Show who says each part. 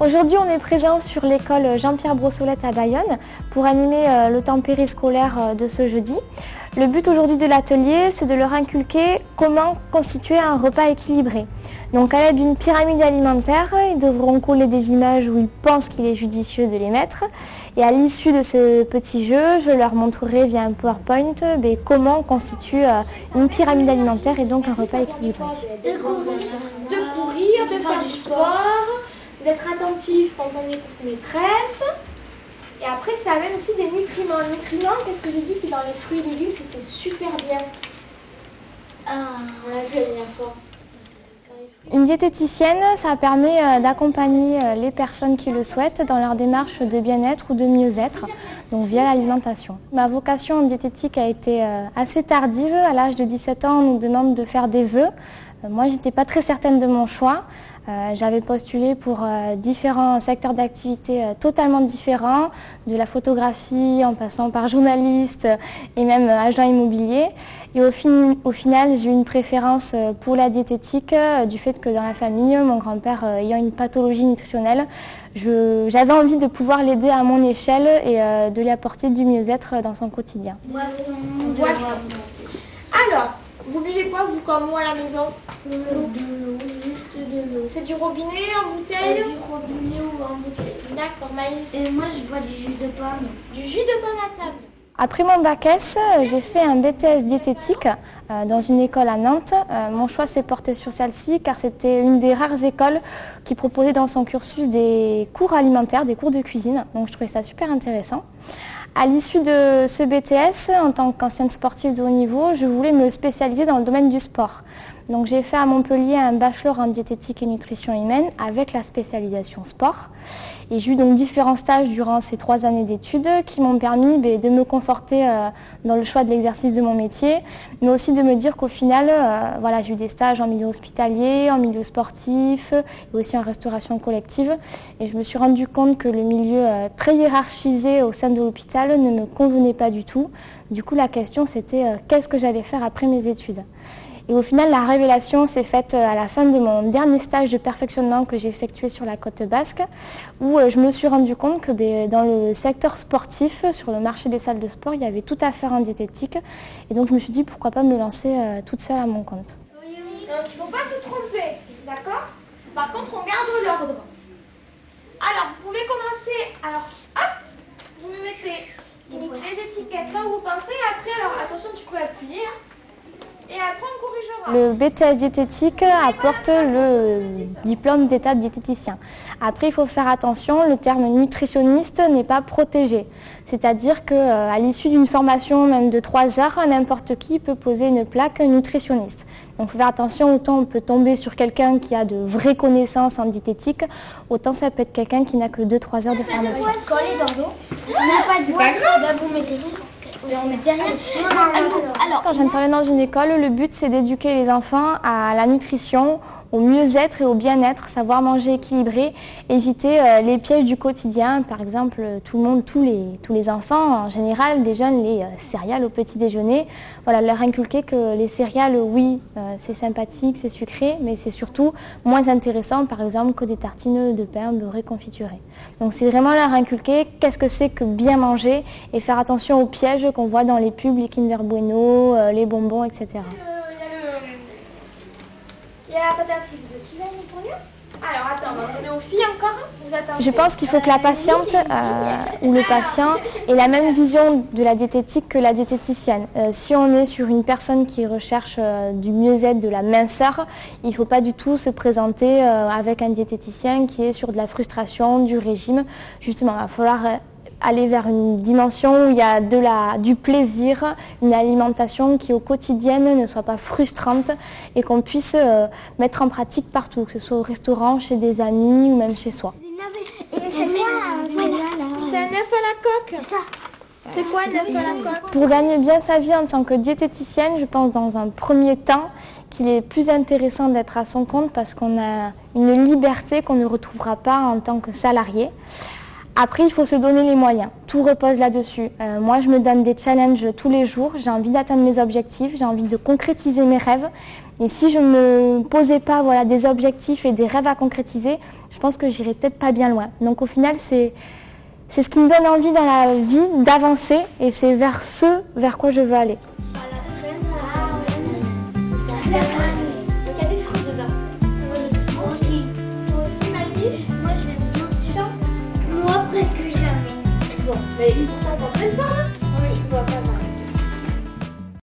Speaker 1: Aujourd'hui, on est présent sur l'école Jean-Pierre Brossolette à Bayonne pour animer le temps périscolaire de ce jeudi. Le but aujourd'hui de l'atelier, c'est de leur inculquer comment constituer un repas équilibré. Donc à l'aide d'une pyramide alimentaire, ils devront coller des images où ils pensent qu'il est judicieux de les mettre. Et à l'issue de ce petit jeu, je leur montrerai via un PowerPoint comment on constitue une pyramide alimentaire et donc un repas équilibré.
Speaker 2: De courir, de faire du sport, d'être attentif quand on écoute maîtresse. Et après, ça amène aussi des nutriments. Nutriments, qu'est-ce que j'ai dit que dans les fruits et légumes, c'était super bien. On l'a vu la dernière fois.
Speaker 1: Une diététicienne, ça permet d'accompagner les personnes qui le souhaitent dans leur démarche de bien-être ou de mieux-être, donc via l'alimentation. Ma vocation en diététique a été assez tardive. À l'âge de 17 ans, on nous demande de faire des vœux. Moi, je n'étais pas très certaine de mon choix. J'avais postulé pour différents secteurs d'activité totalement différents, de la photographie en passant par journaliste et même agent immobilier. Et au final, j'ai eu une préférence pour la diététique du fait que dans la famille, mon grand-père ayant une pathologie nutritionnelle, j'avais envie de pouvoir l'aider à mon échelle et de lui apporter du mieux-être dans son quotidien.
Speaker 2: Boisson. Alors, vous buvez quoi, vous, comme moi, à la maison? De l'eau, juste de l'eau. C'est du robinet en bouteille? Du robinet ou en bouteille. D'accord, Maïs.
Speaker 3: Et moi, je bois du jus de pomme.
Speaker 2: Du jus de pomme à table.
Speaker 1: Après mon bac S, j'ai fait un BTS diététique dans une école à Nantes. Mon choix s'est porté sur celle-ci car c'était une des rares écoles qui proposait dans son cursus des cours alimentaires, des cours de cuisine. Donc je trouvais ça super intéressant. À l'issue de ce BTS, en tant qu'ancienne sportive de haut niveau, je voulais me spécialiser dans le domaine du sport. Donc j'ai fait à Montpellier un bachelor en diététique et nutrition humaine avec la spécialisation sport. Et j'ai eu donc différents stages durant ces 3 années d'études qui m'ont permis de me conforter dans le choix de l'exercice de mon métier, mais aussi de me dire qu'au final, j'ai eu des stages en milieu hospitalier, en milieu sportif et aussi en restauration collective. Et je me suis rendu compte que le milieu très hiérarchisé au sein de l'hôpital ne me convenait pas du tout. Du coup, la question c'était qu'est-ce que j'allais faire après mes études ? Et au final, la révélation s'est faite à la fin de mon dernier stage de perfectionnement que j'ai effectué sur la côte basque, où je me suis rendu compte que dans le secteur sportif, sur le marché des salles de sport, il y avait tout à faire en diététique. Et donc je me suis dit pourquoi pas me lancer toute seule à mon compte.
Speaker 2: Donc il ne faut pas se tromper, d'accord? Par contre, on garde l'ordre. Alors, vous pouvez commencer. Alors, hop, vous me mettez les étiquettes quand vous pensez. Après, alors attention, tu peux appuyer. Et après, on corrigera.
Speaker 1: Le BTS diététique apporte le diplôme d'état de diététicien. Après, il faut faire attention, le terme nutritionniste n'est pas protégé. C'est-à-dire qu'à l'issue d'une formation même de 3 heures, n'importe qui peut poser une plaque nutritionniste. Donc il faut faire attention, autant on peut tomber sur quelqu'un qui a de vraies connaissances en diététique, autant ça peut être quelqu'un qui n'a que 2-3 heures de formation. Alors, quand j'interviens dans une école, le but c'est d'éduquer les enfants à la nutrition, au mieux-être et au bien-être, savoir manger équilibré, éviter les pièges du quotidien. Par exemple, tous les enfants, en général, des jeunes, les céréales au petit déjeuner. Voilà, leur inculquer que les céréales, oui, c'est sympathique, c'est sucré, mais c'est surtout moins intéressant, par exemple, que des tartines de pain beurré confituré. Donc c'est vraiment leur inculquer qu'est-ce que c'est que bien manger et faire attention aux pièges qu'on voit dans les pubs, les Kinder Bueno, les bonbons, etc.
Speaker 2: Il y a la pâte à fixe dessus, là, pour nous. Alors, attends, on va donner aux filles encore. Vous attendez.
Speaker 1: Je pense qu'il faut que la patiente ou le patient ait la même vision de la diététique que la diététicienne. Si on est sur une personne qui recherche du mieux-être, de la minceur, il ne faut pas du tout se présenter avec un diététicien qui est sur de la frustration, du régime. Justement, il va falloir aller vers une dimension où il y a du plaisir, une alimentation qui au quotidien ne soit pas frustrante et qu'on puisse mettre en pratique partout, que ce soit au restaurant, chez des amis ou même chez soi.
Speaker 2: C'est un œuf à la coque. C'est quoi un œuf à la coque?
Speaker 1: Pour gagner bien sa vie en tant que diététicienne, je pense dans un premier temps qu'il est plus intéressant d'être à son compte parce qu'on a une liberté qu'on ne retrouvera pas en tant que salarié. Après, il faut se donner les moyens. Tout repose là-dessus. Moi, je me donne des challenges tous les jours. J'ai envie d'atteindre mes objectifs. J'ai envie de concrétiser mes rêves. Et si je ne me posais pas des objectifs et des rêves à concrétiser, je pense que j'irais peut-être pas bien loin. Donc au final, c'est ce qui me donne envie dans la vie d'avancer et c'est vers vers quoi je veux aller.
Speaker 3: À la fraise, la fraise.
Speaker 2: Donc il y a des fruits dedans.
Speaker 3: Oui, moi aussi.
Speaker 2: Toi aussi, Maëlys?
Speaker 3: Moi, j'aime bien ça. Moi, presque jamais.
Speaker 2: Bon, mais pourtant, on peut le faire là.
Speaker 3: Oui,
Speaker 2: Bon, ça va.